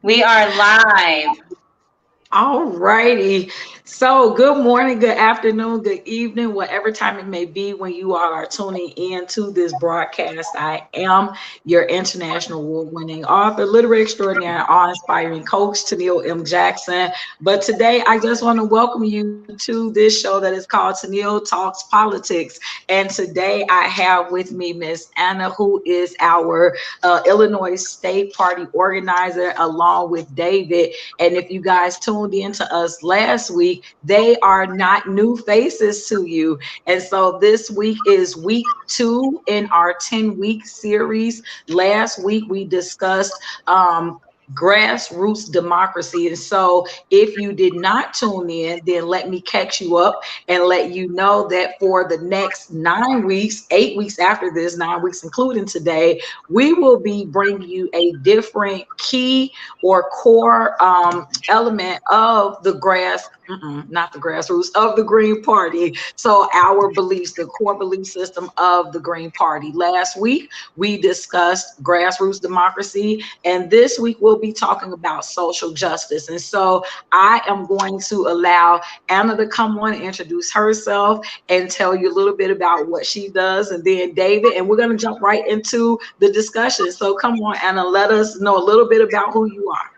We are live. All righty. So, good morning, good afternoon, good evening, whatever time it may be when you all are tuning in to this broadcast. I am your international award-winning author, literary extraordinaire, awe-inspiring coach, Toneal M. Jackson. But today, I just want to welcome you to this show that is called Toneal Talks Politics. And today, I have with me Miss Anna, who is our Illinois State Party organizer, along with David. And if you guys tuned in to us last week, they are not new faces to you. And so this week is week 2 in our 10-week series. Last week we discussed grassroots democracy. And so if you did not tune in, then let me catch you up and let you know that for the next 9 weeks, 8 weeks after this, 9 weeks including today, we will be bringing you a different key or core element of the not the grassroots, of the Green Party. So our beliefs, the core belief system of the Green Party. Last week, we discussed grassroots democracy, and this week we'll be talking about social justice. And so I am going to allow Anna to come on and introduce herself and tell you a little bit about what she does, and then David, and we're going to jump right into the discussion. So come on, Anna, let us know a little bit about who you are.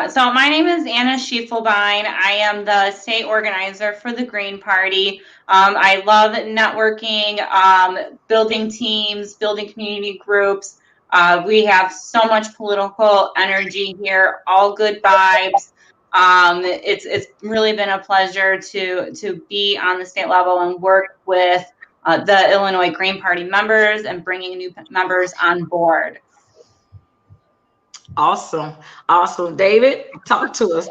So my name is Anna Scheifelbein. I am the state organizer for the Green Party. I love networking, building teams, building community groups. We have so much political energy here, all good vibes. It's really been a pleasure to be on the state level and work with the Illinois Green Party members and bringing new members on board. Awesome. Awesome. David, talk to us.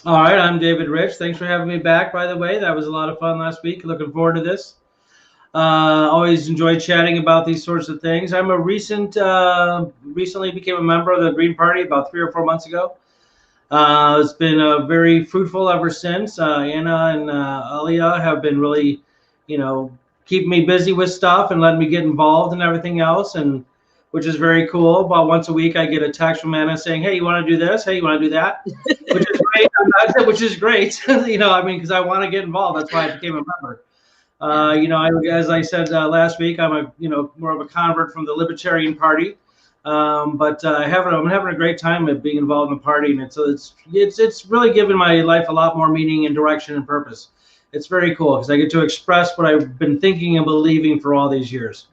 All right, I'm David Rych. Thanks for having me back, by the way. That was a lot of fun last week. Looking forward to this. Always enjoy chatting about these sorts of things. I'm a recently became a member of the Green Party about 3 or 4 months ago. It's been very fruitful ever since. Anna and Alia have been really, keeping me busy with stuff and letting me get involved and everything else, and which is very cool. About once a week, I get a text from Anna saying, "Hey, you want to do this? Hey, you want to do that?" Which is great. Which is great. Because I want to get involved. That's why I became a member. As I said last week, I'm more of a convert from the Libertarian Party, but I'm having a great time at being involved in the party, and it's really given my life a lot more meaning and direction and purpose. It's very cool because I get to express what I've been thinking and believing for all these years.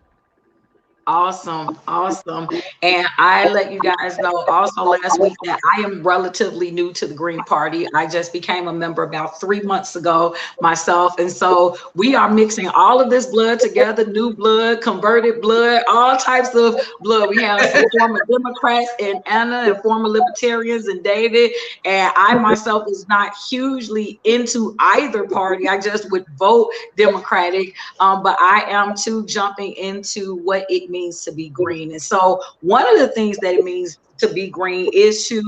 Awesome. Awesome. And I let you guys know also last week that I am relatively new to the Green Party. I just became a member about 3 months ago myself. And so we are mixing all of this blood together, new blood, converted blood, all types of blood. We have some former Democrats and Anna and former Libertarians and David. And I myself is not hugely into either party. I just would vote Democratic. But I am too jumping into what it means to be green. And so one of the things that it means to be green is to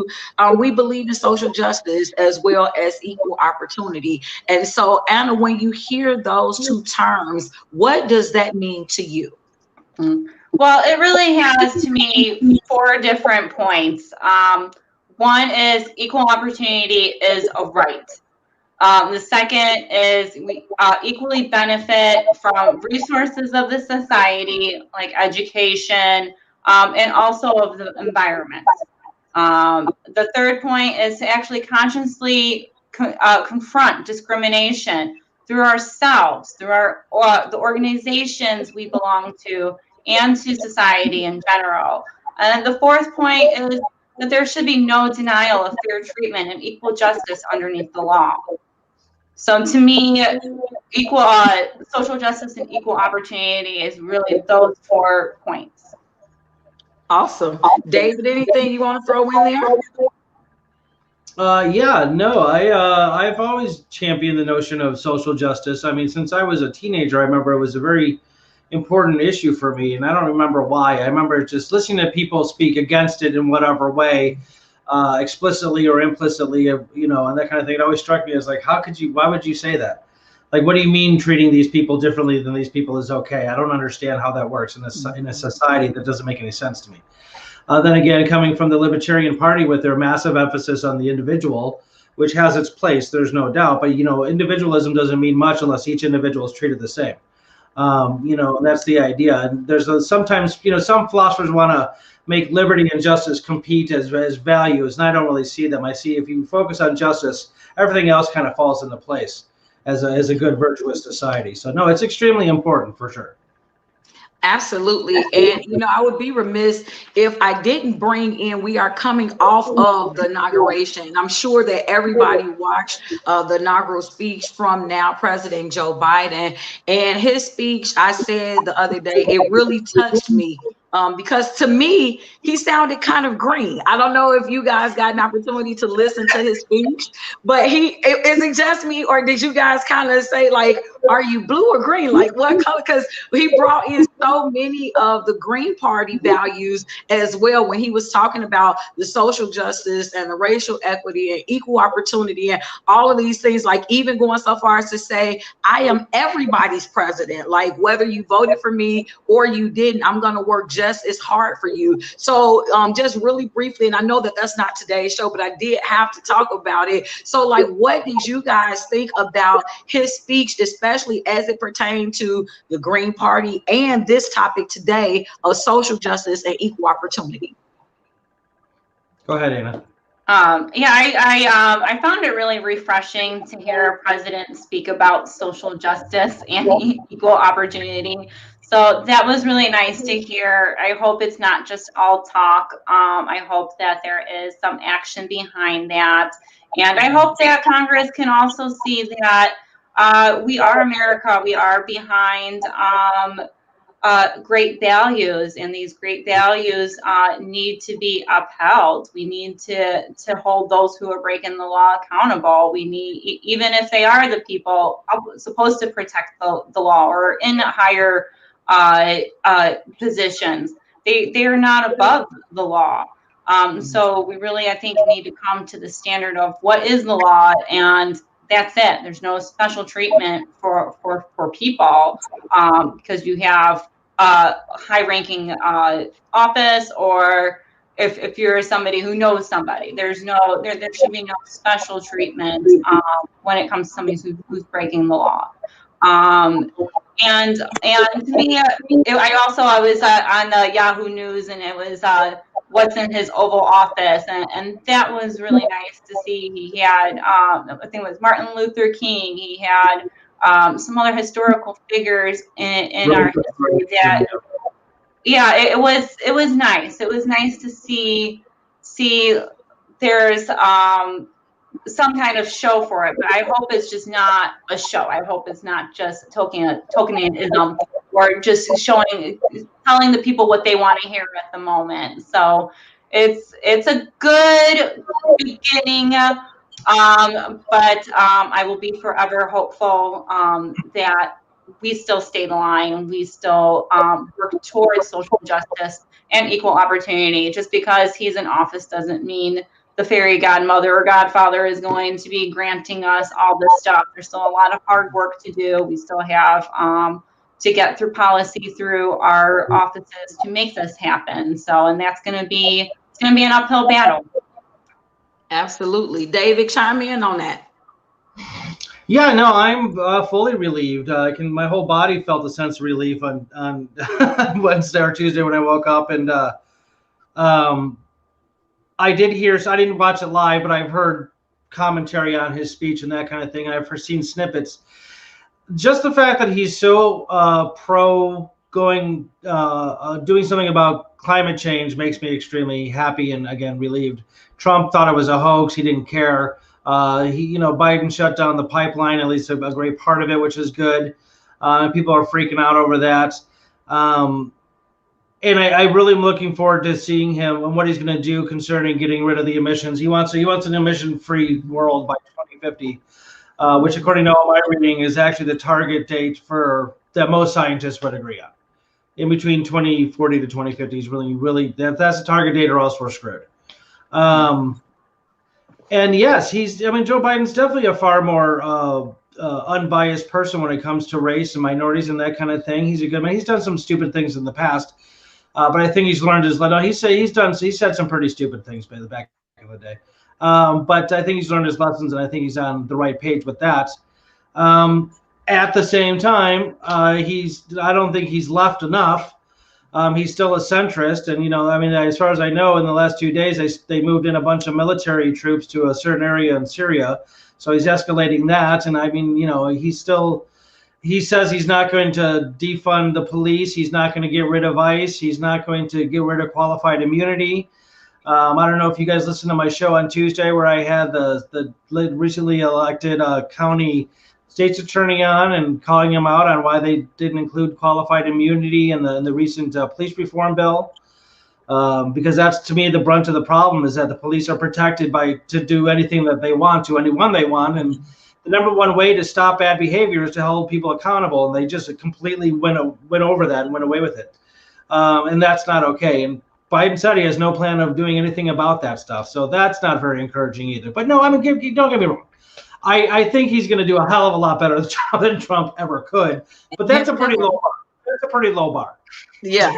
we believe in social justice as well as equal opportunity. And so Anna, when you hear those two terms, what does that mean to you? Well, it really has to me 4 different points. One is equal opportunity is a right. The second is we equally benefit from resources of the society, like education, and also of the environment. The third point is to actually consciously confront discrimination through ourselves, through the organizations we belong to, and to society in general. And the fourth point is that there should be no denial of fair treatment and equal justice underneath the law. So to me, equal social justice and equal opportunity is really those 4 points. Awesome. David, anything you want to throw in there? I've always championed the notion of social justice. I mean, since I was a teenager, I remember it was a very important issue for me, and I don't remember why. I remember just listening to people speak against it in whatever way. Explicitly or implicitly, and that kind of thing. It always struck me as like, why would you say that? Like, what do you mean treating these people differently than these people is okay? I don't understand how that works in a society that doesn't make any sense to me. Then again, coming from the Libertarian Party with their massive emphasis on the individual, which has its place, there's no doubt. But, individualism doesn't mean much unless each individual is treated the same. And that's the idea. And there's sometimes, some philosophers want to make liberty and justice compete as values, and I don't really see them. I see if you focus on justice, everything else kind of falls into place as a good virtuous society. So no, it's extremely important for sure. Absolutely. And, I would be remiss if I didn't bring in, we are coming off of the inauguration. I'm sure that everybody watched the inaugural speech from now President Joe Biden. And his speech, I said the other day, it really touched me. Because to me, he sounded kind of green. I don't know if you guys got an opportunity to listen to his speech, but is it just me, or did you guys kind of say, like, are you blue or green? Like, what color? Because he brought in so many of the Green Party values as well when he was talking about the social justice and the racial equity and equal opportunity and all of these things, like even going so far as to say, I am everybody's president. Like, whether you voted for me or you didn't, I'm going to work just as hard for you. So just really briefly, and I know that that's not today's show, but I did have to talk about it. So, like, what did you guys think about his speech, especially as it pertained to the Green Party and this topic today of social justice and equal opportunity? Go ahead, Anna. I found it really refreshing to hear a president speak about social justice and equal opportunity. So that was really nice to hear. I hope it's not just all talk. I hope that there is some action behind that. And I hope that Congress can also see that we are America. We are behind great values, and these great values need to be upheld. We need to hold those who are breaking the law accountable. We need, even if they are the people supposed to protect the law or in higher positions, they are not above the law. So we really, I think, need to come to the standard of what is the law, and that's it. There's no special treatment for people because you have high-ranking office, or if you're somebody who knows somebody, there should be no special treatment when it comes to somebody who's breaking the law. And to me, I was on the Yahoo News, and it was what's in his Oval Office, and that was really nice to see. He had I think it was Martin Luther King. He had some other historical figures in our history that, it was nice. It was nice to see there's some kind of show for it, but I hope it's just not a show. I hope it's not just tokenism or just telling the people what they want to hear at the moment. So it's a good beginning. But I will be forever hopeful that we still stay the line. We still work towards social justice and equal opportunity. Just because he's in office doesn't mean the fairy godmother or godfather is going to be granting us all this stuff. There's still a lot of hard work to do. We still have to get through policy through our offices to make this happen. So, and it's going to be an uphill battle. Absolutely. David, chime in on that. Yeah, no, I'm fully relieved. My whole body felt a sense of relief on Wednesday or Tuesday when I woke up, and I did hear. So I didn't watch it live, but I've heard commentary on his speech and that kind of thing. I've seen snippets. Just the fact that he's so pro doing something about climate change makes me extremely happy and, again, relieved. Trump thought it was a hoax. He didn't care. Biden shut down the pipeline, at least a great part of it, which is good. People are freaking out over that. And I really am looking forward to seeing him and what he's going to do concerning getting rid of the emissions. He wants an emission-free world by 2050, which, according to all my reading, is actually the target date that most scientists would agree on. In between 2040 to 2050 is really that's the target date, or else we're screwed. And yes, Joe Biden's definitely a far more unbiased person when it comes to race and minorities and that kind of thing. He's a good man. He's done some stupid things in the past. But I think he's learned his lesson. He said some pretty stupid things back in the day. But I think he's learned his lessons, and I think he's on the right page with that. At the same time, I don't think he's left enough. He's still a centrist, and as far as I know, in the last 2 days, they moved in a bunch of military troops to a certain area in Syria, so he's escalating that. And he says he's not going to defund the police, he's not going to get rid of ICE, he's not going to get rid of qualified immunity. I don't know if you guys listened to my show on Tuesday where I had the recently elected county state's attorney on and calling him out on why they didn't include qualified immunity in the recent police reform bill. Because that's, to me, the brunt of the problem, is that the police are protected to do anything that they want to anyone they want. And the number one way to stop bad behavior is to hold people accountable. And they just completely went over that and went away with it. And that's not okay. And Biden said he has no plan of doing anything about that stuff. So that's not very encouraging either. But no, don't get me wrong. I think he's going to do a hell of a lot better job than Trump ever could. But that's a pretty low bar. That's a pretty low bar. Yeah,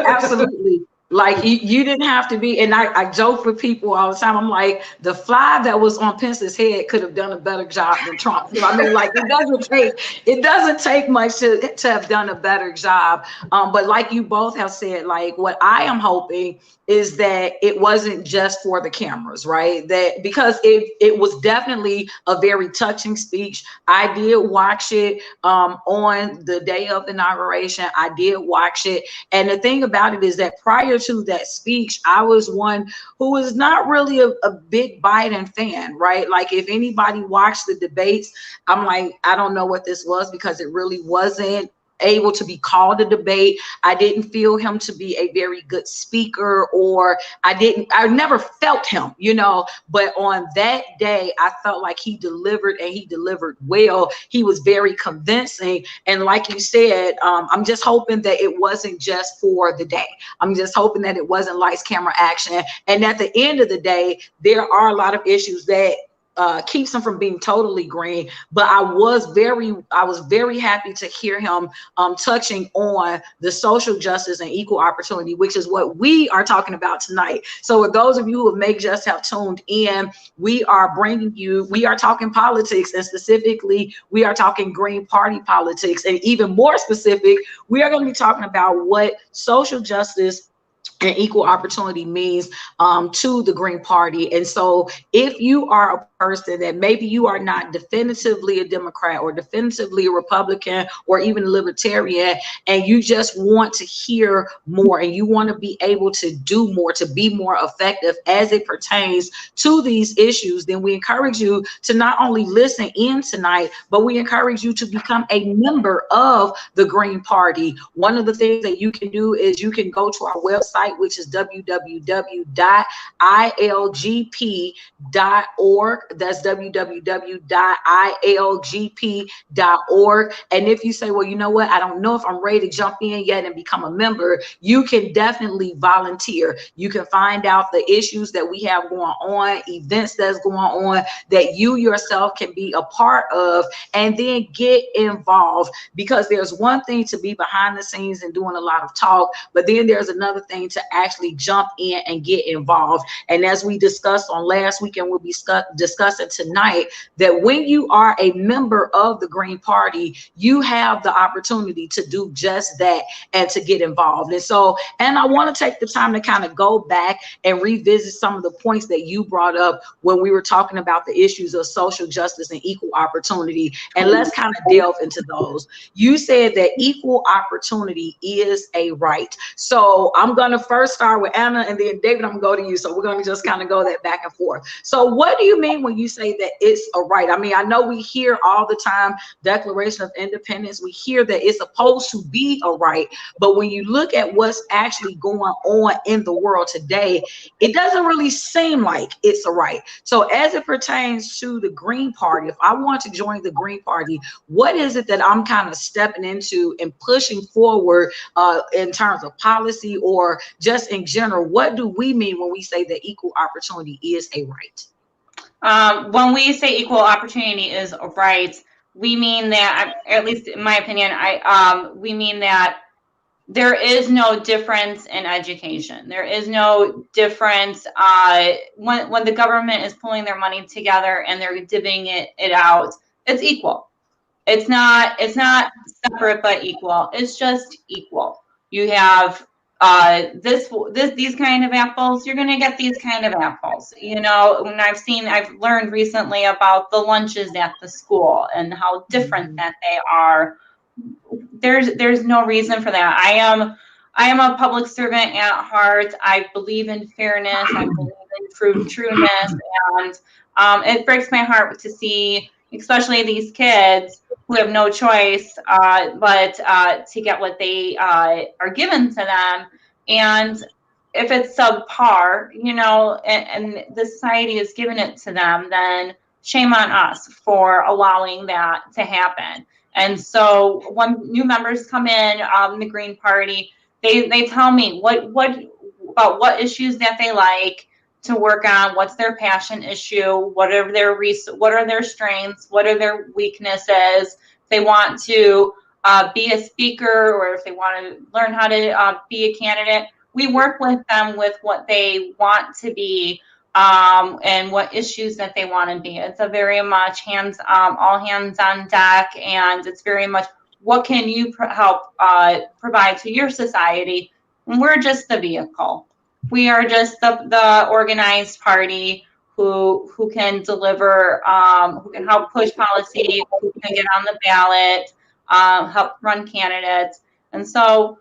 absolutely. Like you didn't have to be, and I joke with people all the time. I'm like, the fly that was on Pence's head could have done a better job than Trump. I mean, like it doesn't take much to have done a better job. But like you both have said, like what I am hoping is that it wasn't just for the cameras, right? That because it was definitely a very touching speech. I did watch it on the day of the inauguration. I did watch it. And the thing about it is that prior to that speech, I was one who was not really a big Biden fan, right? Like if anybody watched the debates, I'm like, I don't know what this was, because it really wasn't able to be called a debate. I didn't feel him to be a very good speaker, or I never felt him, but on that day, I felt like he delivered, and he delivered well. He was very convincing. And like you said, I'm just hoping that it wasn't just for the day. I'm just hoping that it wasn't lights, camera, action. And at the end of the day, there are a lot of issues that keeps him from being totally green. But I was very happy to hear him touching on the social justice and equal opportunity, which is what we are talking about tonight. So for those of you who may just have tuned in, we are talking politics, and specifically we are talking Green Party politics. And even more specific, we are going to be talking about what social justice and equal opportunity means to the Green Party. And so if you are a person that maybe you are not definitively a Democrat or definitively a Republican or even a libertarian, and you just want to hear more and you want to be able to do more, to be more effective as it pertains to these issues, then we encourage you to not only listen in tonight, but we encourage you to become a member of the Green Party. One of the things that you can do is you can go to our website, which is www.ilgp.org. That's www.ilgp.org. And if you say, well, you know what, I don't know if I'm ready to jump in yet and become a member, you can definitely volunteer. You can find out the issues that we have going on, events that's going on that you yourself can be a part of, and then get involved. Because there's one thing to be behind the scenes and doing a lot of talk, but then there's another thing to actually jump in and get involved. And as we discussed on last week, and we'll be discussing tonight, that when you are a member of the Green Party, you have the opportunity to do just that and to get involved. And I want to take the time to kind of go back and revisit some of the points that you brought up when we were talking about the issues of social justice and equal opportunity. And let's kind of delve into those. You said that equal opportunity is a right. So I'm going to first start with Anna, and then David, I'm going to go to you. So we're going to just kind of go that back and forth. So what do you mean when you say that it's a right? I mean, I know we hear all the time Declaration of Independence. We hear that it's supposed to be a right. But when you look at what's actually going on in the world today, it doesn't really seem like it's a right. So as it pertains to the Green Party, if I want to join the Green Party, what is it that I'm kind of stepping into and pushing forward in terms of policy, or just in general? What do we mean when we say that equal opportunity is a right? When we say equal opportunity is a right, we mean that, at least in my opinion, we mean that there is no difference in education. There is no difference when the government is pulling their money together and they're divvying it out. It's equal. It's not separate but equal. It's just equal. You have these kind of apples. You're going to get these kind of apples. You know, when I've learned recently about the lunches at the school and how different that they are. There's no reason for that. I am a public servant at heart. I believe in fairness. I believe in trueness, and it breaks my heart to see, especially these kids who have no choice but to get what they are given to them. And if it's subpar, you know, and the society has given it to them, then shame on us for allowing that to happen. And so when new members come in the Green Party, they tell me what about what issues that they like to work on, what's their passion issue, what are their strengths, what are their weaknesses. If they want to be a speaker, or if they want to learn how to be a candidate, we work with them with what they want to be and what issues that they want to be. It's a very much all hands on deck, and it's very much what can you help provide to your society. And we're just the vehicle. We are just the organized party who can deliver, who can help push policy, who can get on the ballot, help run candidates. And so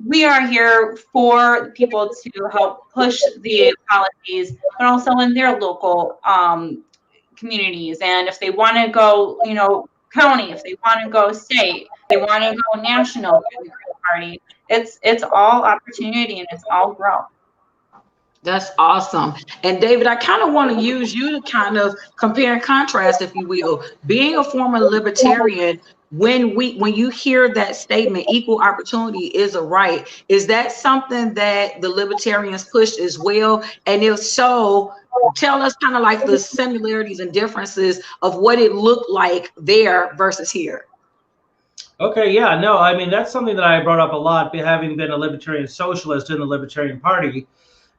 we are here for people to help push the policies, but also in their local communities. And if they want to go, you know, county, if they want to go state, they want to go national through the Green Party, it's all opportunity and it's all growth. That's awesome. And David, I kind of want to use you to kind of compare and contrast, if you will. Being a former libertarian, when you hear that statement, equal opportunity is a right, is that something that the libertarians pushed as well? And if so, tell us kind of like the similarities and differences of what it looked like there versus here. Okay, yeah, no, I mean, that's something that I brought up a lot, having been a libertarian socialist in the Libertarian Party.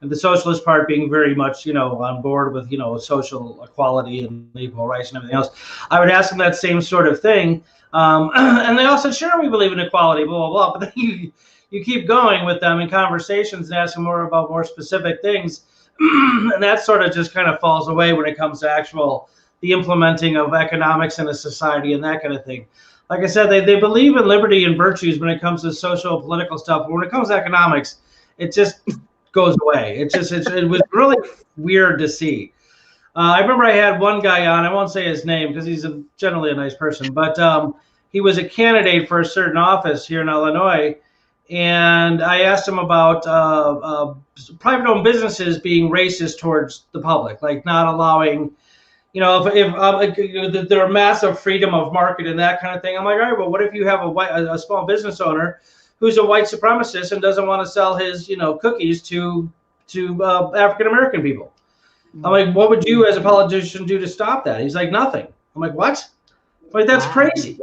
And the socialist part being very much, you know, on board with, you know, social equality and equal rights and everything else. I would ask them that same sort of thing. And they all said, sure, we believe in equality, blah, blah, blah. But then you keep going with them in conversations and asking more about more specific things. And that sort of just kind of falls away when it comes to the implementing of economics in a society and that kind of thing. Like I said, they believe in liberty and virtues when it comes to social, political stuff. But when it comes to economics, it just goes away. It was really weird to see. I remember I had one guy on, I won't say his name because he's generally a nice person, but he was a candidate for a certain office here in Illinois. And I asked him about private-owned businesses being racist towards the public, like not allowing, you know, if there are massive freedom of market and that kind of thing. I'm like, all right, well, what if you have a small business owner who's a white supremacist and doesn't want to sell his, you know, cookies to African-American people? I'm like, what would you as a politician do to stop that? He's like, nothing. I'm like, what? I'm like, that's crazy.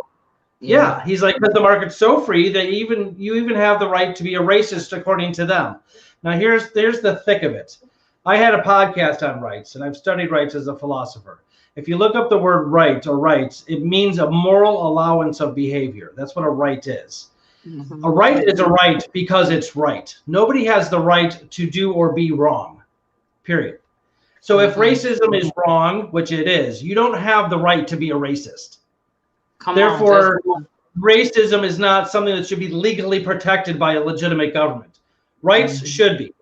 Yeah. He's like, but the market's so free that you even have the right to be a racist according to them. Now here's the thick of it. I had a podcast on rights, and I've studied rights as a philosopher. If you look up the word right or rights, it means a moral allowance of behavior. That's what a right is. Mm-hmm. A right is a right because it's right. Nobody has the right to do or be wrong, period. So if racism is wrong, which it is, you don't have the right to be a racist. Therefore, racism is not something that should be legally protected by a legitimate government. Rights should be.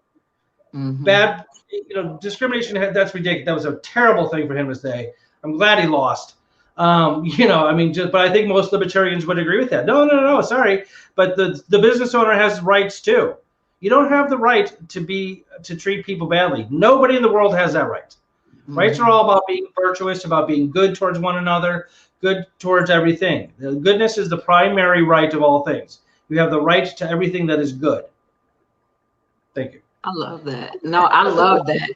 Bad, you know, discrimination, that's ridiculous. That was a terrible thing for him to say. I'm glad he lost. You know, I mean, but I think most libertarians would agree with that. No, sorry. But the business owner has rights too. You don't have the right to treat people badly. Nobody in the world has that right. Rights are all about being virtuous, about being good towards one another, good towards everything. The goodness is the primary right of all things. You have the right to everything that is good. Thank you. I love that. No, I love that.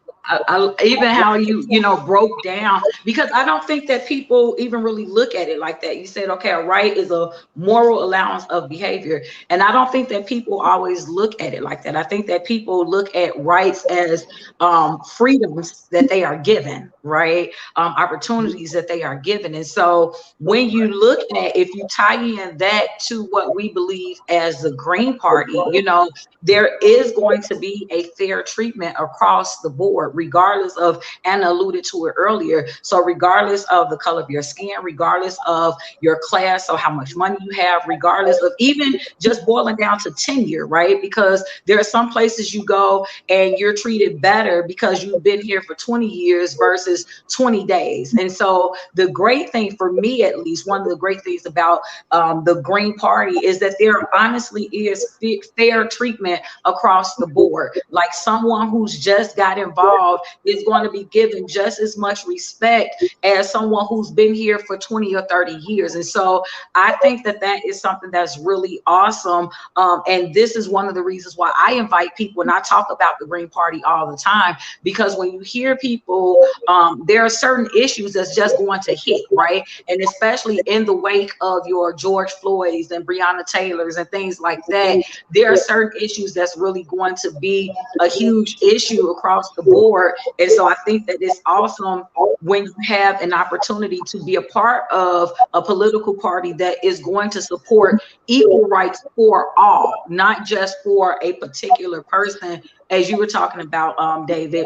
even how you know broke down, because I don't think that people even really look at it like that. You said, okay, a right is a moral allowance of behavior, and I don't think that people always look at it like that. I think that people look at rights as freedoms that they are given, right? Opportunities that they are given. And so when you look at, if you tie in that to what we believe as the Green Party, you know, there is going to be a fair treatment across the board, regardless of, Anna alluded to it earlier, so regardless of the color of your skin, regardless of your class, so how much money you have, regardless of even just boiling down to tenure, right? Because there are some places you go and you're treated better because you've been here for 20 years versus 20 days. And so the great thing for me, at least, one of the great things about the Green Party is that there honestly is fair treatment across the board. Like someone who's just got involved is going to be given just as much respect as someone who's been here for 20 or 30 years. And so I think that that is something that's really awesome. And this is one of the reasons why I invite people, and I talk about the Green Party all the time, because when you hear people, there are certain issues that's just going to hit, right? And especially in the wake of your George Floyd's and Breonna Taylor's and things like that, there are certain issues that's really going to be a huge issue across the board. And so I think that it's awesome when you have an opportunity to be a part of a political party that is going to support equal rights for all, not just for a particular person, as you were talking about, David.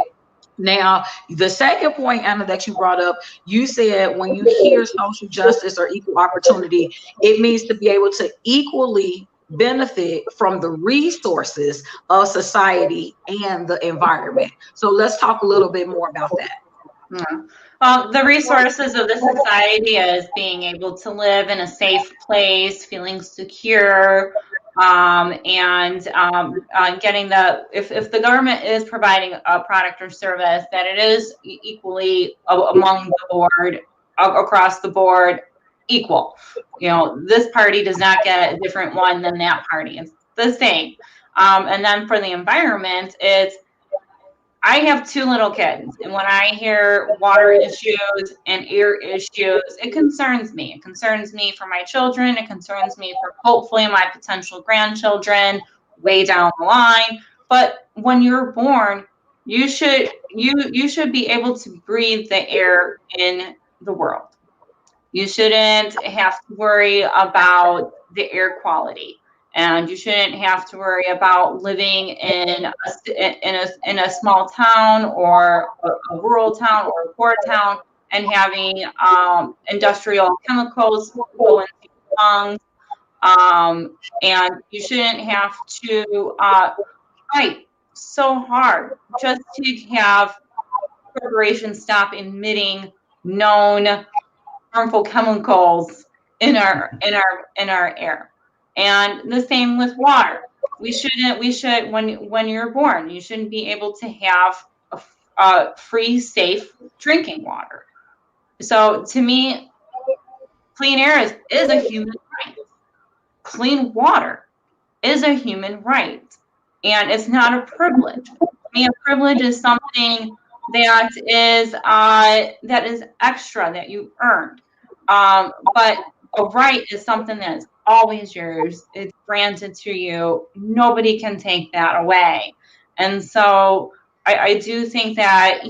Now, the second point, Anna, that you brought up, you said when you hear social justice or equal opportunity, it means to be able to equally benefit from the resources of society and the environment. So let's talk a little bit more about that. Well, the resources of the society is being able to live in a safe place, feeling secure, and getting if the government is providing a product or service, that it is equally among the board, across the board, equal. You know, this party does not get a different one than that party. It's the same. And then for the environment, it's, I have 2 little kids, and when I hear water issues and air issues, it concerns me. It concerns me for my children. It concerns me for hopefully my potential grandchildren way down the line. But when you're born, you should be able to breathe the air in the world. You shouldn't have to worry about the air quality. And you shouldn't have to worry about living in a small town or a rural town or a poor town and having industrial chemicals go into your lungs. And you shouldn't have to fight so hard just to have corporations stop emitting known harmful chemicals in our air. And the same with water. We should, when you're born, you shouldn't be able to have a free, safe drinking water. So to me, clean air is a human right. Clean water is a human right. And it's not a privilege. I mean, a privilege is something that is extra that you earned. But a right is something that is always yours. It's granted to you. Nobody can take that away. And so I do think that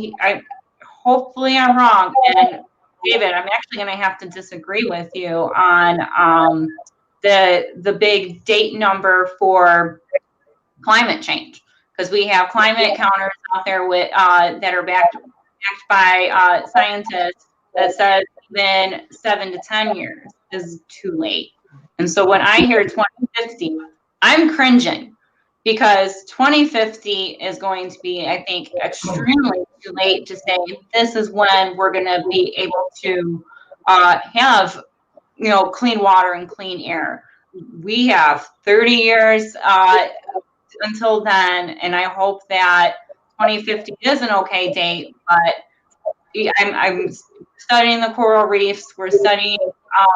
hopefully I'm wrong. And David, I'm actually going to have to disagree with you on the big date number for climate change, because we have climate counters out there with that are backed by scientists that says within 7 to 10 years is too late. And so when I hear 2050, I'm cringing, because 2050 is going to be, I think, extremely too late to say this is when we're going to be able to have, you know, clean water and clean air. We have 30 years until then, and I hope that 2050 is an okay date. But I'm studying the coral reefs. We're studying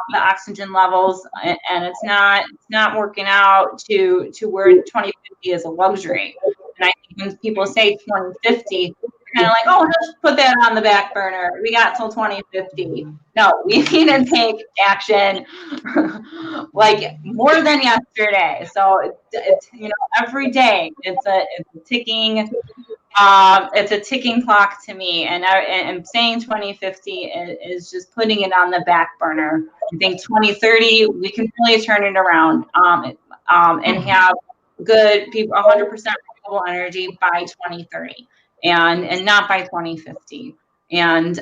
the oxygen levels, and it's not working out to where 2050 is a luxury. And I think when people say 2050, they're kind of like, oh, just put that on the back burner. We got till 2050. No, we need to take action like more than yesterday. So it's every day it's a ticking clock to me, and saying 2050 is just putting it on the back burner. I think 2030 we can really turn it around and have good people 100% renewable energy by 2030 and not by 2050. And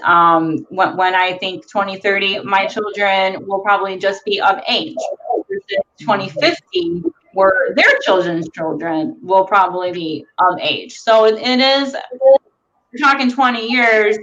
when I think 2030, my children will probably just be of age. 2050, where their children's children will probably be of age. So it is, we're talking 20 years,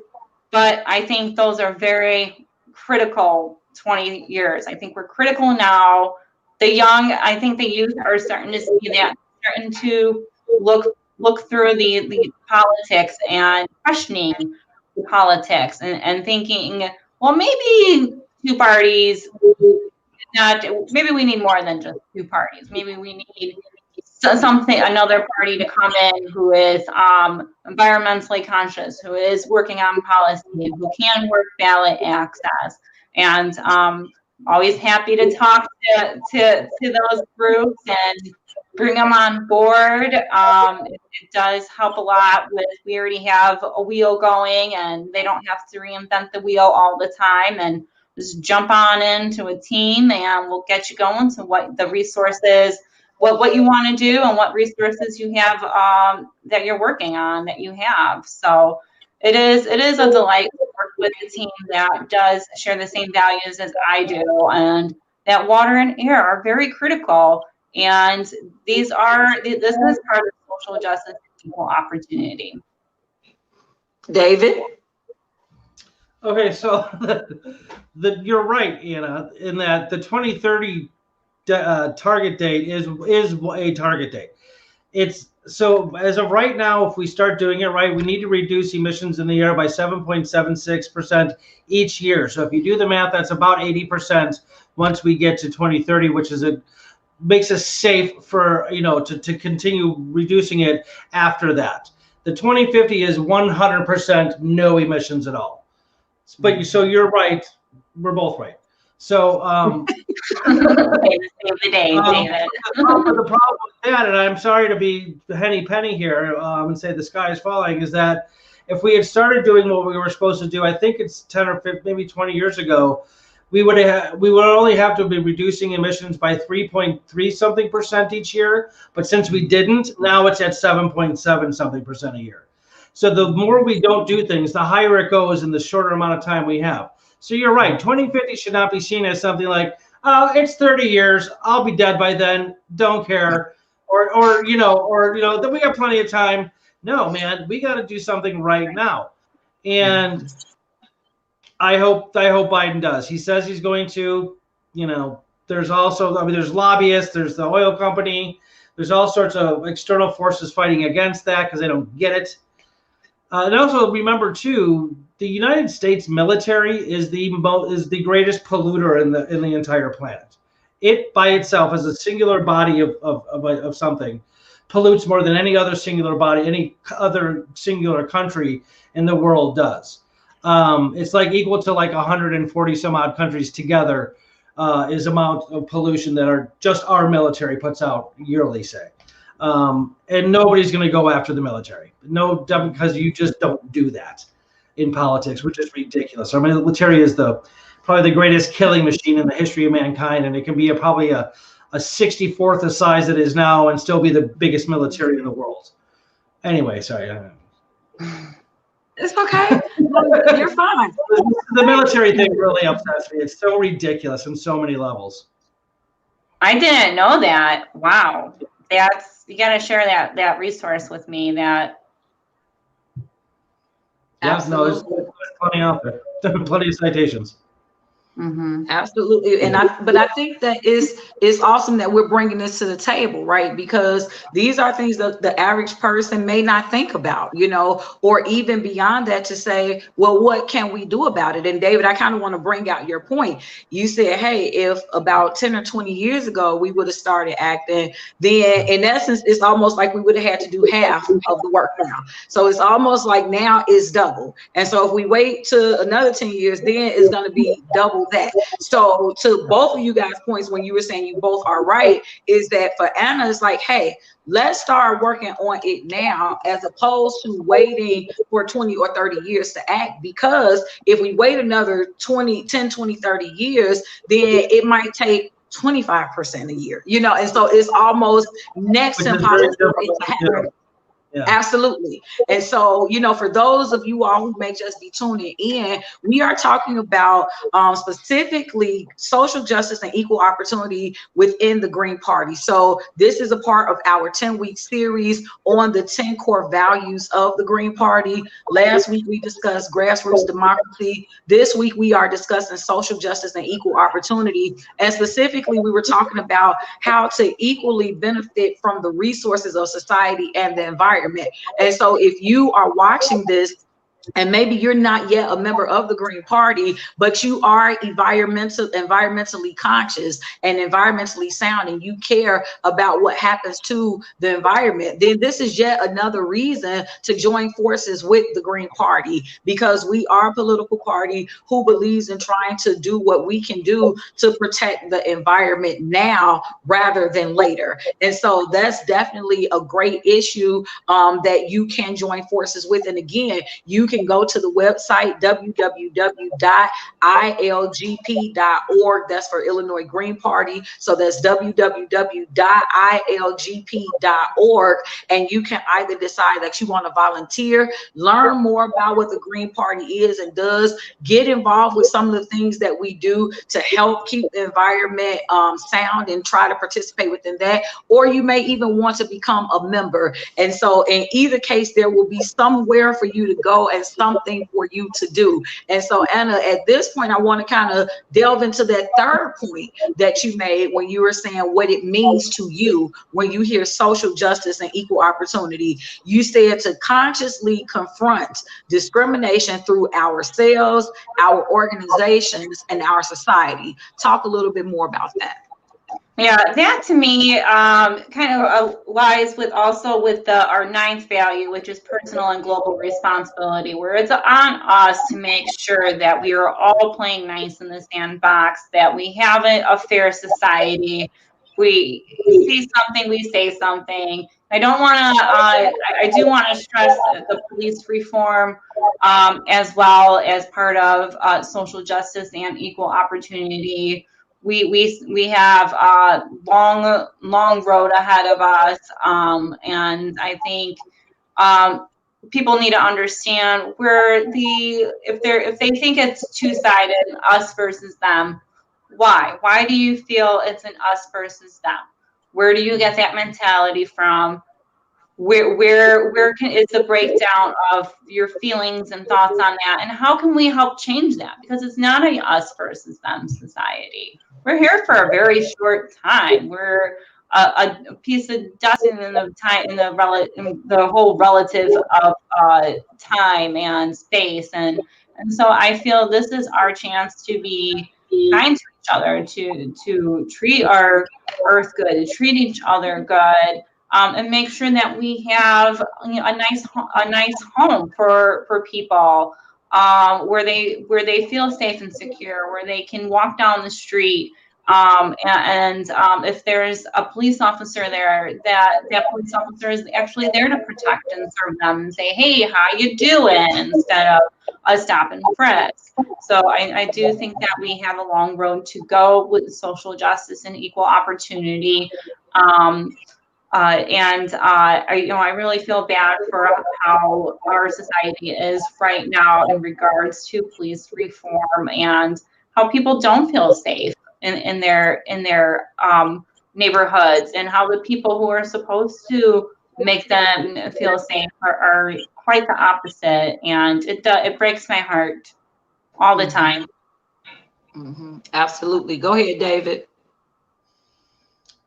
but I think those are very critical 20 years. I think we're critical now. The young, I think the youth are starting to see that, starting to look through the politics and questioning the politics and thinking, well, maybe two parties, maybe we need more than just two parties. Maybe we need another party to come in who is environmentally conscious, who is working on policy, who can work ballot access. And always happy to talk to those groups and bring them on board. It does help a lot we already have a wheel going and they don't have to reinvent the wheel all the time, and just jump on into a team and we'll get you going to what the resources, what you want to do and what resources you have that you're working on that you have. So it is a delight to work with a team that does share the same values as I do, and that water and air are very critical. And this is part of social justice and equal opportunity. David? Okay, so you're right, Anna, in that the 2030 target date is a target date. It's so as of right now, if we start doing it right, we need to reduce emissions in the air by 7.76% each year. So if you do the math, that's about 80% once we get to 2030, which is makes us safe for to continue reducing it after that. The 2050 is 100% no emissions at all. But so you're right. We're both right. So the day, David. The problem with that, and I'm sorry to be henny penny here and say the sky is falling, is that if we had started doing what we were supposed to do, I think it's 10 or 15, maybe 20 years ago, we would only have to be reducing emissions by 3.3 something percent each year. But since we didn't, now it's at 7.7 something percent a year. So the more we don't do things, the higher it goes in the shorter amount of time we have. So you're right. 2050 should not be seen as something like, oh, it's 30 years. I'll be dead by then. Don't care. Or then we got plenty of time. No, man, we got to do something right now. And I hope Biden does. He says he's going to. There's also, there's lobbyists. There's the oil company. There's all sorts of external forces fighting against that because they don't get it. And also remember too, the United States military is the greatest polluter in the entire planet. It by itself, as a singular body of something, pollutes more than any other singular body, any other singular country in the world does. It's like equal to like 140 some odd countries together is amount of pollution that are just our military puts out yearly, say. And nobody's going to go after the military. No, because you just don't do that in politics, which is ridiculous. Our military is probably the greatest killing machine in the history of mankind, and it can be probably a 64th the size it is now and still be the biggest military in the world. Anyway, sorry. It's okay. You're fine. The military thing really upsets me. It's so ridiculous on so many levels. I didn't know that. Wow. You got to share that resource with me. That. Yeah, no, there's plenty out there. Plenty of citations. Mm-hmm. Absolutely. But I think that it's awesome that we're bringing this to the table, right? Because these are things that the average person may not think about, or even beyond that, to say, well, what can we do about it? And David, I kind of want to bring out your point. You said, hey, if about 10 or 20 years ago we would have started acting, then in essence, it's almost like we would have had to do half of the work now. So it's almost like now it's double. And so if we wait to another 10 years, then it's going to be double that. So to both of you guys' points, when you were saying you both are right, is that for Anna, it's like, hey, let's start working on it now, as opposed to waiting for 20 or 30 years to act. Because if we wait another 10, 20, 30 years, then it might take 25% a year, and so it's almost next to impossible for it to happen. Yeah. Absolutely. And so, for those of you all who may just be tuning in, we are talking about specifically social justice and equal opportunity within the Green Party. So this is a part of our 10-week series on the 10 core values of the Green Party. Last week, we discussed grassroots democracy. This week, we are discussing social justice and equal opportunity. And specifically, we were talking about how to equally benefit from the resources of society and the environment. And so if you are watching this, and maybe you're not yet a member of the Green Party, but you are environmentally conscious and environmentally sound, and you care about what happens to the environment, then this is yet another reason to join forces with the Green Party, because we are a political party who believes in trying to do what we can do to protect the environment now rather than later. And so that's definitely a great issue that you can join forces with. And again, you can go to the website www.ilgp.org. That's for Illinois Green Party. So that's www.ilgp.org. And you can either decide that you want to volunteer, learn more about what the Green Party is and does, get involved with some of the things that we do to help keep the environment sound and try to participate within that. Or you may even want to become a member. And so in either case, there will be somewhere for you to go and something for you to do. And so, Anna, at this point, I want to kind of delve into that third point that you made when you were saying what it means to you when you hear social justice and equal opportunity. You said to consciously confront discrimination through ourselves, our organizations, and our society. Talk a little bit more about that. Yeah, that to me kind of lies with our ninth value, which is personal and global responsibility, where it's on us to make sure that we are all playing nice in the sandbox, that we have a fair society. We see something, we say something. I do want to stress the police reform as well as part of social justice and equal opportunity. We have a long road ahead of us, and I think people need to understand if they think it's two-sided, us versus them. Why do you feel it's an us versus them? Where do you get that mentality from? Where is the breakdown of your feelings and thoughts on that, and how can we help change that? Because it's not a us versus them society. We're here for a very short time. We're a piece of dust in the time, in the whole relative of time and space, and so I feel this is our chance to be kind to each other, to treat our earth good, to treat each other good. And make sure that we have a nice home for people, where they feel safe and secure, where they can walk down the street, and if there's a police officer there, that police officer is actually there to protect and serve them and say, hey, how you doing, instead of a stop and frisk. So I do think that we have a long road to go with social justice and equal opportunity. I really feel bad for how our society is right now in regards to police reform and how people don't feel safe in their neighborhoods, and how the people who are supposed to make them feel safe are quite the opposite. And it breaks my heart all the time. Absolutely. Go ahead, David.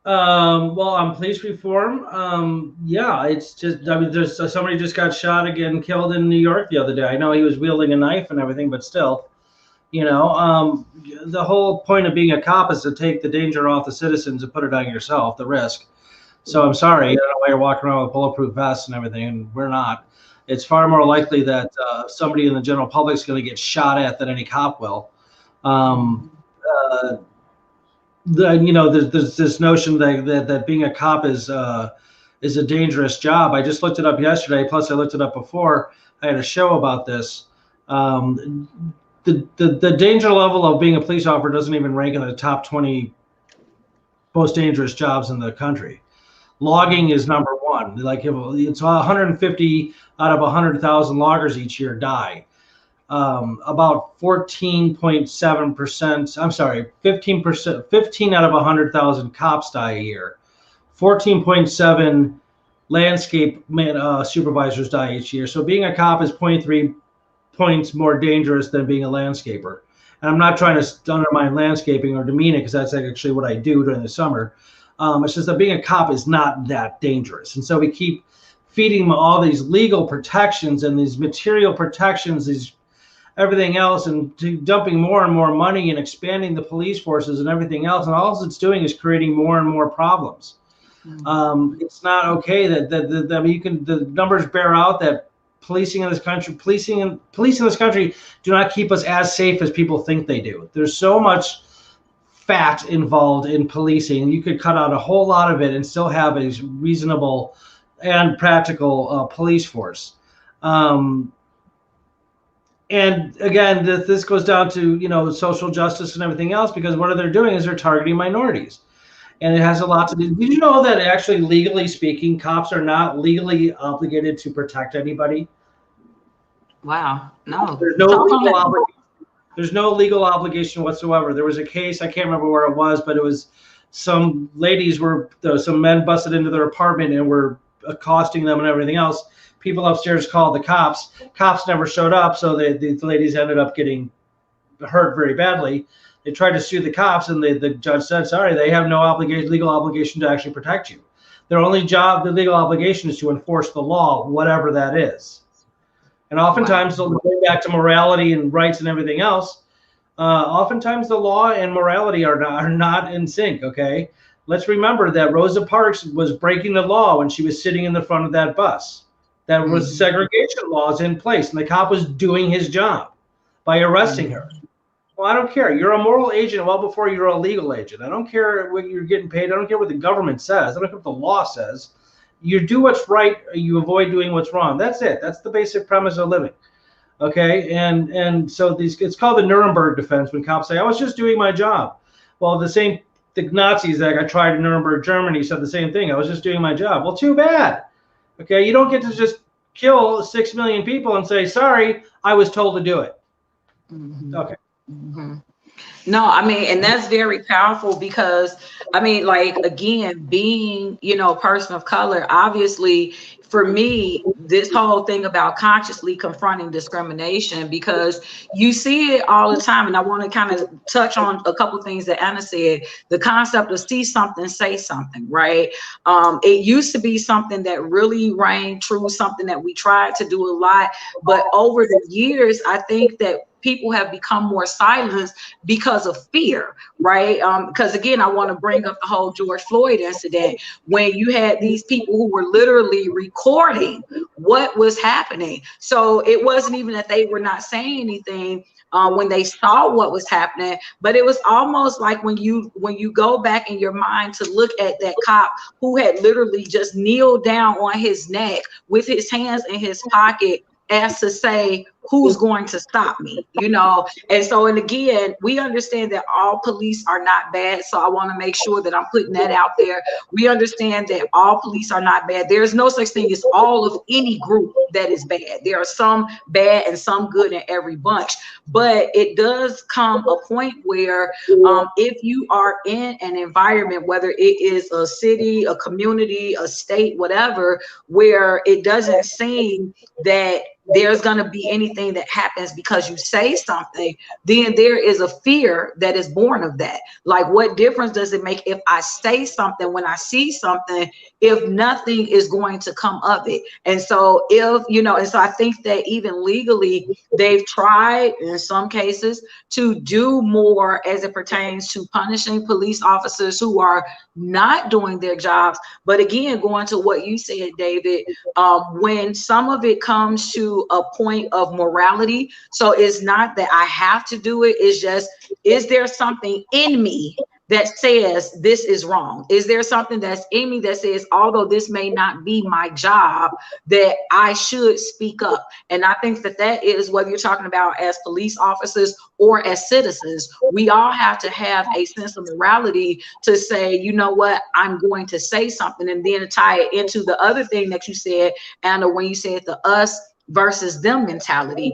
Well, on police reform, yeah, it's just, I mean, there's somebody just got shot again, killed in New York the other day. I know he was wielding a knife and everything, but still, the whole point of being a cop is to take the danger off the citizens and put it on yourself, the risk. So I'm sorry, I don't know why you're walking around with bulletproof vests and everything, and we're not. It's far more likely that somebody in the general public is going to get shot at than any cop will. There's this notion that being a cop is a dangerous job. I just looked it up yesterday. Plus, I looked it up before. I had a show about this. The danger level of being a police officer doesn't even rank in the top 20 most dangerous jobs in the country. Logging is number one. Like it's 150 out of 100,000 loggers each year die. About 14.7%, I'm sorry, 15%, 15 out of 100,000 cops die a year. 14.7 landscape supervisors die each year. So being a cop is 0.3 points more dangerous than being a landscaper. And I'm not trying to undermine landscaping or demean it, because that's actually what I do during the summer. It's just that being a cop is not that dangerous. And so we keep feeding them all these legal protections and these material protections, these everything else, and dumping more and more money and expanding the police forces and everything else. And all it's doing is creating more and more problems. It's not okay that I mean, the numbers bear out that police in this country do not keep us as safe as people think they do. There's so much fat involved in policing. You could cut out a whole lot of it and still have a reasonable and practical police force. And again, this goes down to social justice and everything else, because what they're doing is they're targeting minorities, and it has a lot to do. Did you know that actually, legally speaking, cops are not legally obligated to protect anybody? Wow, no. There's no legal obligation whatsoever. There was a case, I can't remember where it was, but it was some men busted into their apartment and were accosting them and everything else. People upstairs called the cops. Cops never showed up, so the ladies ended up getting hurt very badly. They tried to sue the cops, and the judge said, sorry, they have no legal obligation to actually protect you. Their only job, the legal obligation, is to enforce the law, whatever that is. And oftentimes, they'll go back to morality and rights and everything else. Oftentimes, the law and morality are not in sync, okay? Let's remember that Rosa Parks was breaking the law when she was sitting in the front of that bus. That was segregation laws in place, and the cop was doing his job by arresting her. Well, I don't care. You're a moral agent well before you're a legal agent. I don't care what you're getting paid. I don't care what the government says. I don't care what the law says. You do what's right, or you avoid doing what's wrong. That's it. That's the basic premise of living. Okay, and so it's called the Nuremberg defense, when cops say, I was just doing my job. Well, the Nazis that got tried in Nuremberg, Germany, said the same thing. I was just doing my job. Well, too bad. Okay, you don't get to just kill 6 million people and say, sorry, I was told to do it. Okay. No, I mean, and that's very powerful, because I mean, like, again, being, a person of color, obviously, for me, this whole thing about consciously confronting discrimination, because you see it all the time. And I want to kind of touch on a couple of things that Anna said. The concept of see something, say something, right? It used to be something that really rang true, something that we tried to do a lot. But over the years, I think that people have become more silenced because of fear, right? Because again, I want to bring up the whole George Floyd incident, when you had these people who were literally recording what was happening. So it wasn't even that they were not saying anything when they saw what was happening, but it was almost like when you go back in your mind to look at that cop who had literally just kneeled down on his neck with his hands in his pocket, as to say, who's going to stop me, And so, and again, we understand that all police are not bad. So I want to make sure that I'm putting that out there. We understand that all police are not bad. There's no such thing as all of any group that is bad. There are some bad and some good in every bunch. But it does come a point where if you are in an environment, whether it is a city, a community, a state, whatever, where it doesn't seem that there's going to be anything that happens because you say something, then there is a fear that is born of that. Like, what difference does it make if I say something when I see something, if nothing is going to come of it? And so and so I think that even legally, they've tried in some cases to do more as it pertains to punishing police officers who are not doing their jobs. But again, going to what you said, David, when some of it comes to a point of morality, so it's not that I have to do it, it's just, is there something in me that says this is wrong? Is there something that's in me that says, although this may not be my job, that I should speak up? And I think that is, whether you're talking about as police officers or as citizens, we all have to have a sense of morality to say, you know what, I'm going to say something. And then to tie it into the other thing that you said, Anna, when you said the us versus them mentality,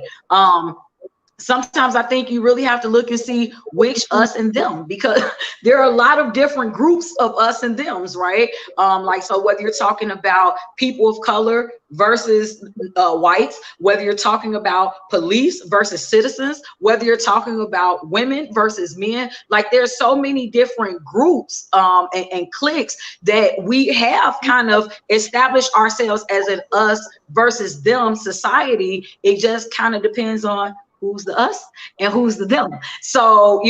sometimes I think you really have to look and see which us and them, because there are a lot of different groups of us and thems, right? Like, so whether you're talking about people of color versus whites, whether you're talking about police versus citizens, whether you're talking about women versus men, like there's so many different groups and cliques that we have kind of established ourselves as an us versus them society. It just kind of depends on who's the us and who's the them. So,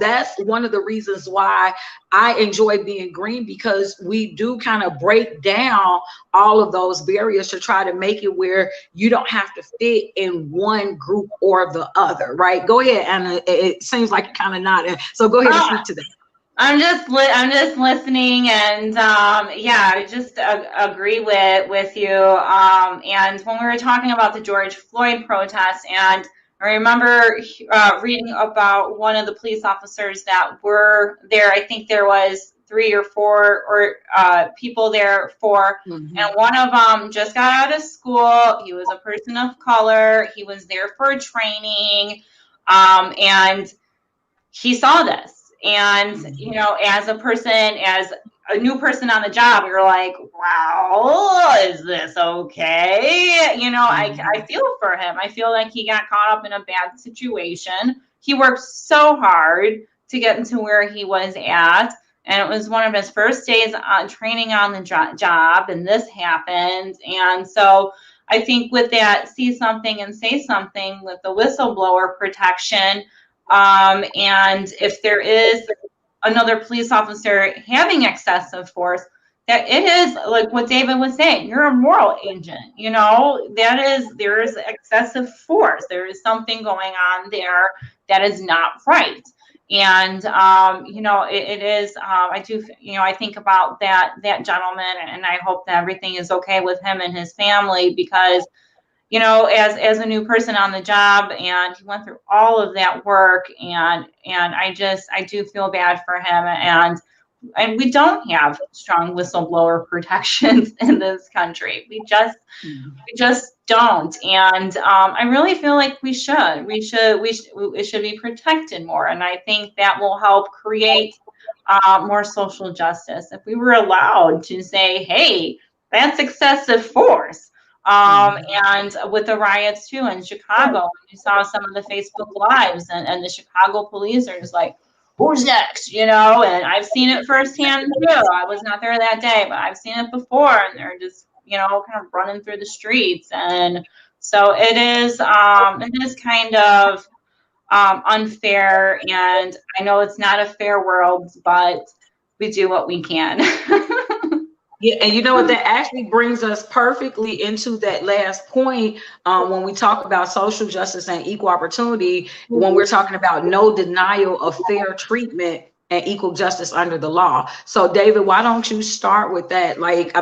that's one of the reasons why I enjoy being green, because we do kind of break down all of those barriers to try to make it where you don't have to fit in one group or the other, right? Go ahead, Anna. It seems like you're kind of nodding. So go ahead and speak to that. I'm just listening, and I just agree with you. And when we were talking about the George Floyd protests, and I remember reading about one of the police officers that were there. I think there was 3 or 4 people there and one of them just got out of school. He was a person of color. He was there for training, and he saw this. And, as a new person on the job, you're like, wow, is this okay? I feel for him. I feel like he got caught up in a bad situation. He worked so hard to get into where he was at. And it was one of his first days on training on the job, and this happened. And so I think with that, see something and say something with the whistleblower protection, and if there is another police officer having excessive force, that it is like what David was saying, you're a moral agent, there is excessive force. There is something going on there that is not right. And, it is, I think about that gentleman, and I hope that everything is okay with him and his family, because, as a new person on the job, and he went through all of that work, and I do feel bad for him, and we don't have strong whistleblower protections in this country. We just don't. And I really feel like we should. It should be protected more. And I think that will help create more social justice. If we were allowed to say, hey, that's excessive force. And with the riots too in Chicago, you saw some of the Facebook lives, and the Chicago police are just like, who's next? And I've seen it firsthand too. I was not there that day, but I've seen it before, and they're just, kind of running through the streets. And so it is kind of unfair. And I know it's not a fair world, but we do what we can. Yeah, and you know what, that actually brings us perfectly into that last point when we talk about social justice and equal opportunity, when we're talking about no denial of fair treatment and equal justice under the law. So David, why don't you start with that?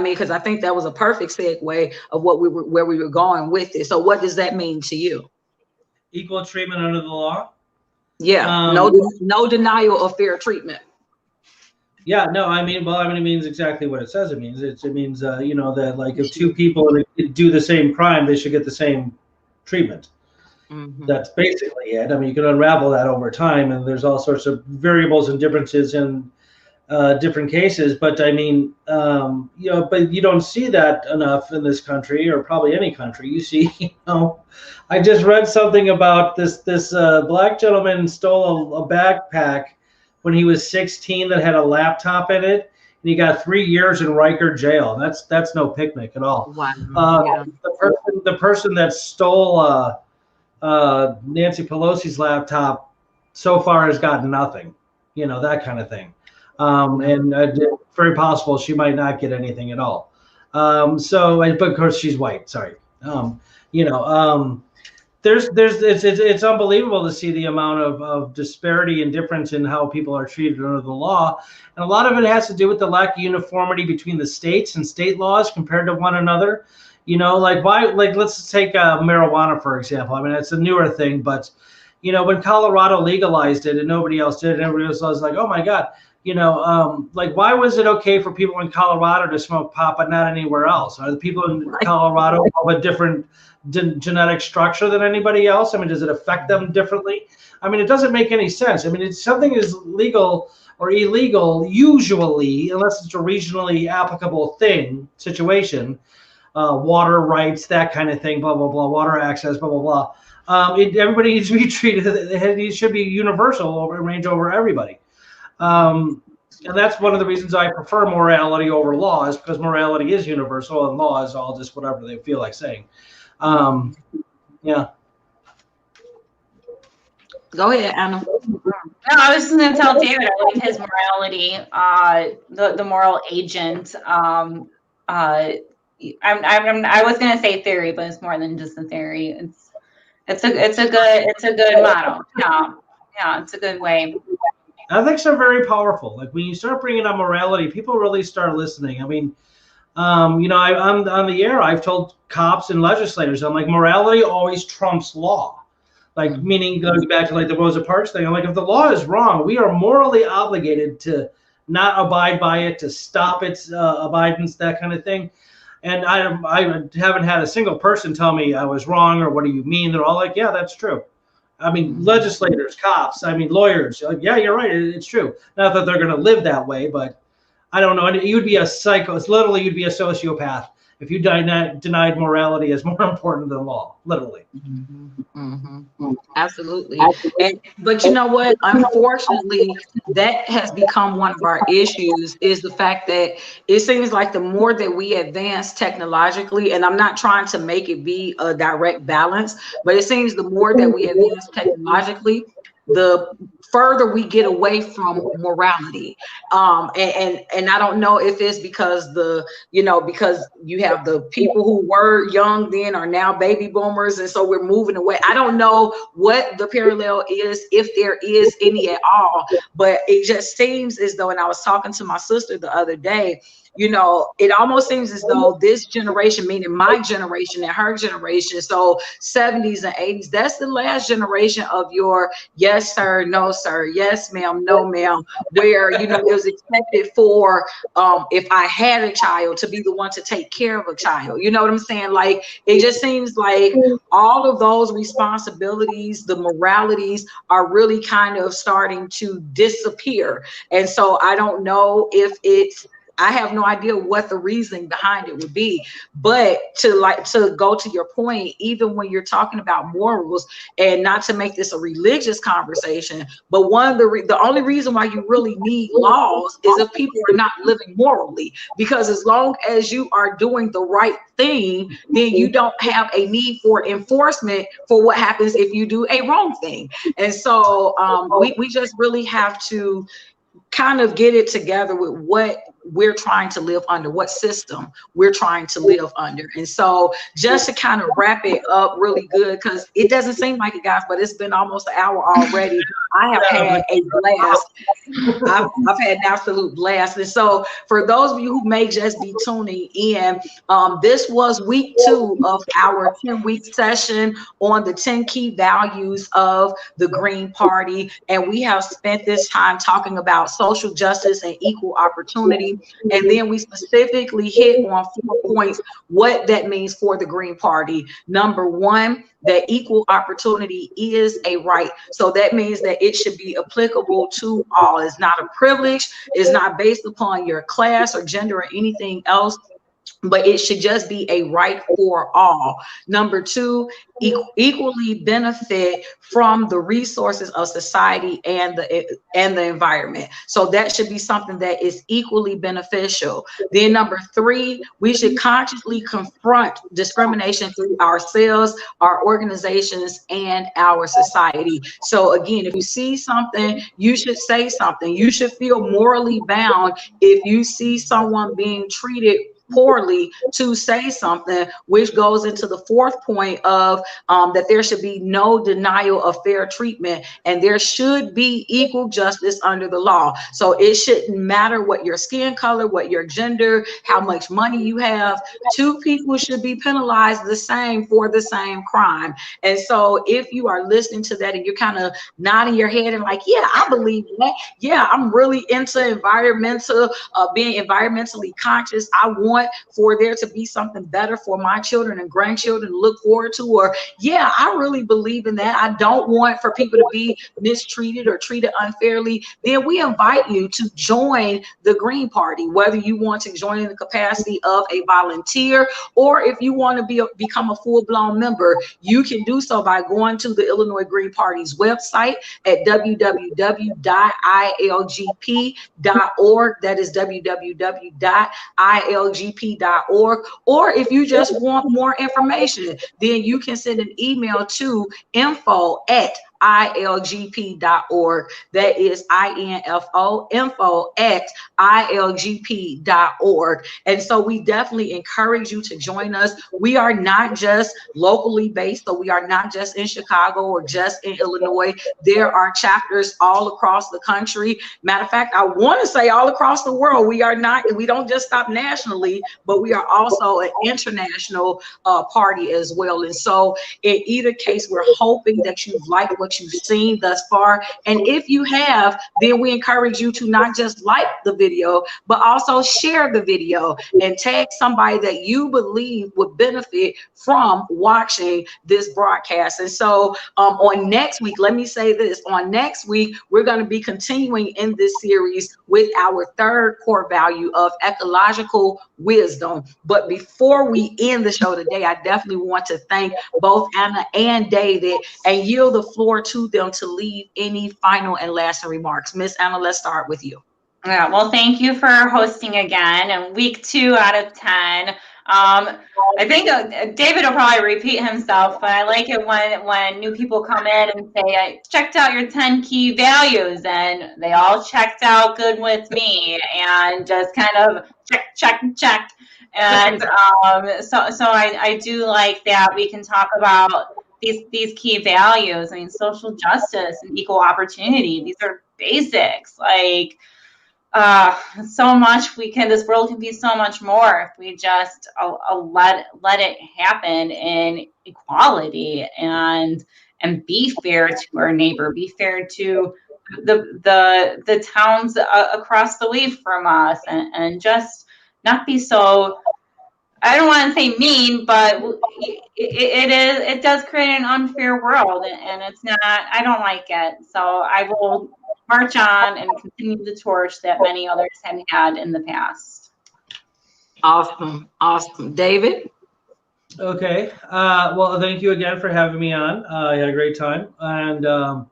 Because I think that was a perfect segue of where we were going with it. So what does that mean to you? Equal treatment under the law? Yeah, no denial of fair treatment. Yeah, no, it means exactly what it says it means. It means, that like if 2 people do the same crime, they should get the same treatment. That's basically it. You can unravel that over time, and there's all sorts of variables and differences in different cases. But I mean, but you don't see that enough in this country, or probably any country. You see, I just read something about this black gentleman stole a backpack when he was 16 that had a laptop in it, and he got 3 years in Rikers jail. That's no picnic at all. Wow. Yeah. The person that stole Nancy Pelosi's laptop so far has gotten nothing. That kind of thing. And it's very possible she might not get anything at all. But of course she's white. Sorry. It's unbelievable to see the amount of disparity and difference in how people are treated under the law, and a lot of it has to do with the lack of uniformity between the states and state laws compared to one another. Let's take marijuana for example. I mean, it's a newer thing, but when Colorado legalized it and nobody else did, and everybody else was like, oh my God. Why was it okay for people in Colorado to smoke pot but not anywhere else? Are the people in Colorado of a different genetic structure than anybody else? I mean, does it affect them differently? I mean, it doesn't make any sense. I mean, it's something is legal or illegal usually, unless it's a regionally applicable situation, water rights, that kind of thing, blah, blah, blah, water access, blah, blah, blah. Everybody needs to be treated, it should be universal and range over everybody. And that's one of the reasons I prefer morality over law, is because morality is universal and law is all just whatever they feel like saying. Yeah. Go ahead, Anna. No, I was just going to tell David I like his morality, the moral agent. I was going to say theory, but it's more than just a theory. It's a good model. Yeah, it's a good way. Ethics are very powerful. Like when you start bringing up morality, people really start listening. I mean, I'm on the air. I've told cops and legislators, I'm like, morality always trumps law. Like, meaning goes back to like the Rosa Parks thing. I'm like, if the law is wrong, we are morally obligated to not abide by it, to stop its abidance, that kind of thing. And I haven't had a single person tell me I was wrong or what do you mean? They're all like, yeah, that's true. I mean, legislators, cops, lawyers, like, yeah, you're right. It's true. Not that they're going to live that way, but I don't know. You'd be a psycho. It's literally, you'd be a sociopath if you denied morality as more important than law, literally. Absolutely. But you know what? Unfortunately, that has become one of our issues, is the fact that it seems like the more that we advance technologically, and I'm not trying to make it be a direct balance, but it seems the more that we advance technologically, the further we get away from morality. And I don't know if it's because because you have the people who were young then are now baby boomers, and so we're moving away. I don't know what the parallel is, if there is any at all, but it just seems as though, and I was talking to my sister the other day, it almost seems as though this generation, meaning my generation and her generation, so 70s and 80s, that's the last generation of your yes, sir, no, sir, yes, ma'am, no, ma'am, where, it was expected for, if I had a child, to be the one to take care of a child. You know what I'm saying? Like, it just seems like all of those responsibilities, the moralities are really kind of starting to disappear. And so I don't know if I have no idea what the reasoning behind it would be, but to go to your point, even when you're talking about morals, and not to make this a religious conversation, but the only reason why you really need laws is if people are not living morally, because as long as you are doing the right thing, then you don't have a need for enforcement for what happens if you do a wrong thing. And so we just really have to kind of get it together with what we're trying to live under, what system we're trying to live under. And so just to kind of wrap it up really good, because it doesn't seem like it, guys, but it's been almost an hour already. I have had a blast. I've had an absolute blast. And so for those of you who may just be tuning in, this was week 2 of our 10-week session on the 10 key values of the Green Party. And we have spent this time talking about social justice and equal opportunity. opportunity. And then we specifically hit on 4 points what that means for the Green Party. Number one, that equal opportunity is a right. So that means that it should be applicable to all. It's not a privilege. It's not based upon your class or gender or anything else, but it should just be a right for all. Number two, equally benefit from the resources of society and the environment. So that should be something that is equally beneficial. Then number three, we should consciously confront discrimination through ourselves, our organizations, and our society. So again, if you see something, you should say something. You should feel morally bound if you see someone being treated poorly to say something, which goes into the fourth point of that there should be no denial of fair treatment, and there should be equal justice under the law. So it shouldn't matter what your skin color, what your gender, how much money you have. Two people should be penalized the same for the same crime. And so if you are listening to that and you're kind of nodding your head and like, yeah, I believe that. Yeah, I'm really into being environmentally conscious. I want for there to be something better for my children and grandchildren to look forward to, or yeah, I really believe in that. I don't want for people to be mistreated or treated unfairly. Then we invite you to join the Green Party, whether you want to join in the capacity of a volunteer, or if you want to become a full-blown member, you can do so by going to the Illinois Green Party's website at www.ilgp.org. That is www.ilgp.org. Or if you just want more information, then you can send an email to info@ilgp.org. That is info@ilgp.org. And so we definitely encourage you to join us. We are not just locally based, so we are not just in Chicago or just in Illinois. There are chapters all across the country. Matter of fact, I want to say all across the world. We don't just stop nationally, but we are also an international party as well. And so in either case, we're hoping that you've liked what you've seen thus far. And if you have, then we encourage you to not just like the video, but also share the video and tag somebody that you believe would benefit from watching this broadcast. And so on next week, let me say this, on next week, we're going to be continuing in this series with our third core value of ecological wisdom. But before we end the show today, I definitely want to thank both Anna and David and yield the floor to them to leave any final and lasting remarks. Miss Anna, let's start with you. Yeah, well, thank you for hosting again. And week 2 out of 10. I think David will probably repeat himself, but I like it when new people come in and say, I checked out your 10 key values, and they all checked out good with me, and just kind of check. And so I do like that we can talk about these key values. I mean, social justice and equal opportunity, these are basics. Like, so much this world can be so much more if we just let it happen in equality and be fair to our neighbor, be fair to the towns across the way from us, and just not be so, I don't want to say mean, but it does create an unfair world, and it's not, I don't like it. So I will march on and continue the torch that many others have had in the past. Awesome. David? Okay. Well, thank you again for having me on. I had a great time. And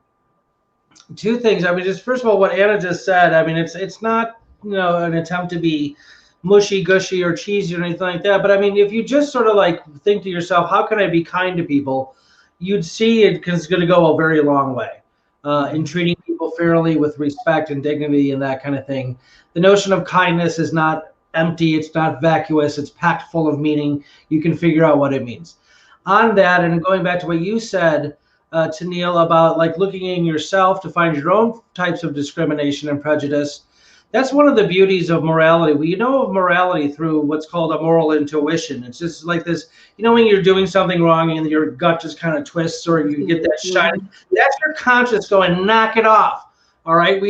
two things. I mean, just first of all, what Anna just said, I mean, it's not, an attempt to be mushy gushy or cheesy or anything like that. But I mean, if you just sort of like think to yourself, how can I be kind to people? You'd see it's going to go a very long way in treating people fairly with respect and dignity and that kind of thing. The notion of kindness is not empty. It's not vacuous. It's packed full of meaning. You can figure out what it means. On that, and going back to what you said, Toneal, about like looking in yourself to find your own types of discrimination and prejudice. That's one of the beauties of morality. We know of morality through what's called a moral intuition. It's just like this, when you're doing something wrong and your gut just kind of twists, or you get that shine. That's your conscience going, knock it off. All right.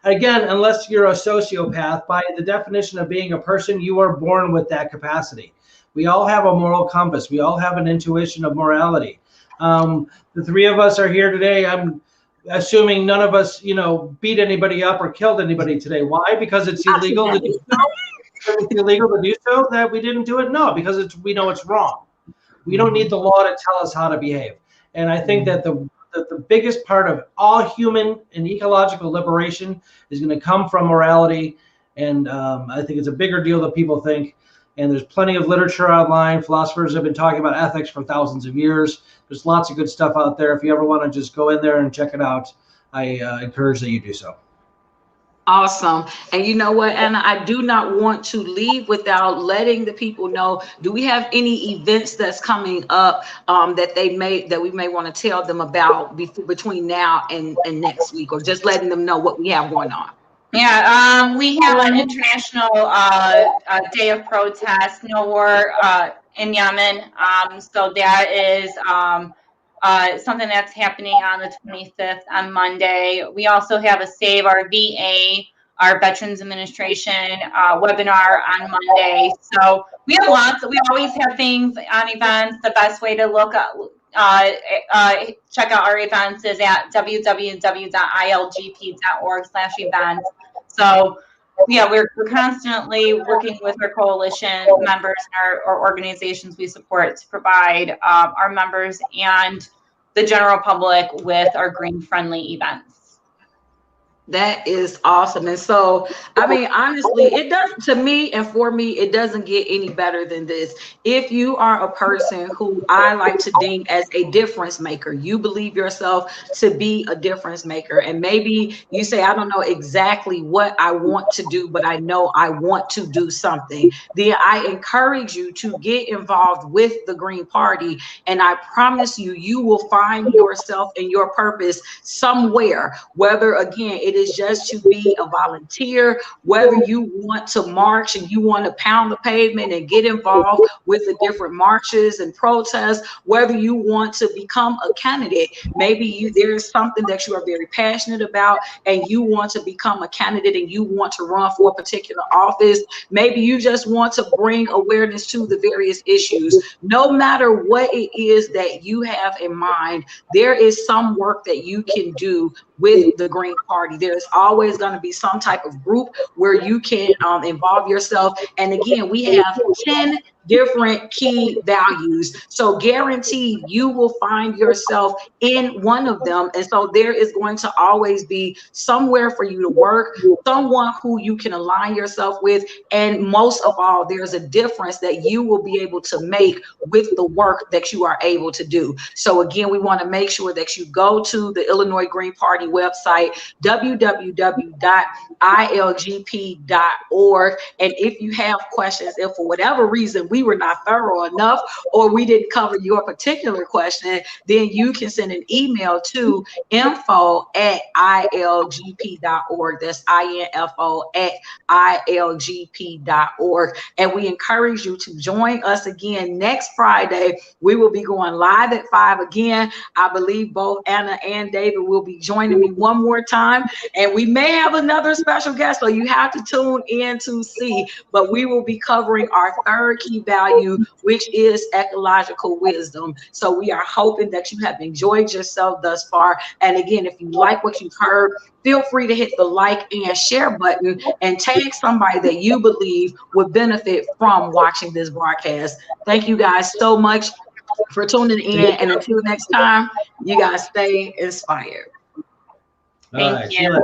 Again, unless you're a sociopath, by the definition of being a person, you are born with that capacity. We all have a moral compass. We all have an intuition of morality. The three of us are here today. I'm assuming none of us, beat anybody up or killed anybody today. Why? Because it's illegal to do so. It's illegal to do so that we didn't do it? No, because we know it's wrong. We don't need the law to tell us how to behave. And I think that the biggest part of all human and ecological liberation is going to come from morality. And I think it's a bigger deal than people think. And there's plenty of literature online. Philosophers have been talking about ethics for thousands of years. There's lots of good stuff out there. If you ever want to just go in there and check it out, I encourage that you do so. Awesome. And you know what, Anna, I do not want to leave without letting the people know, do we have any events that's coming up that we may want to tell them about between now and next week, or just letting them know what we have going on? Yeah, we have an international day of protest, no war in Yemen. So that is something that's happening on the 25th on Monday. We also have a Save Our VA, our Veterans Administration webinar on Monday. So we have lots. We always have things on events. The best way to look up, check out our events is at www.ilgp.org/events. So yeah, we're constantly working with our coalition members and our organizations we support to provide our members and the general public with our green friendly events. That is awesome. And so, I mean, honestly, it doesn't, to me and for me, it doesn't get any better than this. If you are a person who I like to deem as a difference maker, you believe yourself to be a difference maker, and maybe you say, I don't know exactly what I want to do, but I know I want to do something, then I encourage you to get involved with the Green Party. And I promise you, you will find yourself and your purpose somewhere, whether, again, it is just to be a volunteer, whether you want to march and you want to pound the pavement and get involved with the different marches and protests, whether you want to become a candidate. Maybe there is something that you are very passionate about and you want to become a candidate and you want to run for a particular office. Maybe you just want to bring awareness to the various issues. No matter what it is that you have in mind, there is some work that you can do with the Green Party. There's always going to be some type of group where you can involve yourself. And again, we have 10 different key values. So guaranteed you will find yourself in one of them. And so there is going to always be somewhere for you to work, someone who you can align yourself with. And most of all, there's a difference that you will be able to make with the work that you are able to do. So again, we want to make sure that you go to the Illinois Green Party website, www.ilgp.org. And if you have questions, if for whatever reason we were not thorough enough or we didn't cover your particular question, then you can send an email to info@ilgp.org. That's info@ilgp.org. And we encourage you to join us again next Friday. We will be going live at 5 again. I believe both Anna and David will be joining me one more time, and we may have another special guest, so you have to tune in to see. But we will be covering our third key value, which is ecological wisdom. So we are hoping that you have enjoyed yourself thus far. And again, if you like what you've heard, feel free to hit the like and share button and tag somebody that you believe would benefit from watching this broadcast. Thank you guys so much for tuning in, and until next time, you guys stay inspired. Thank you.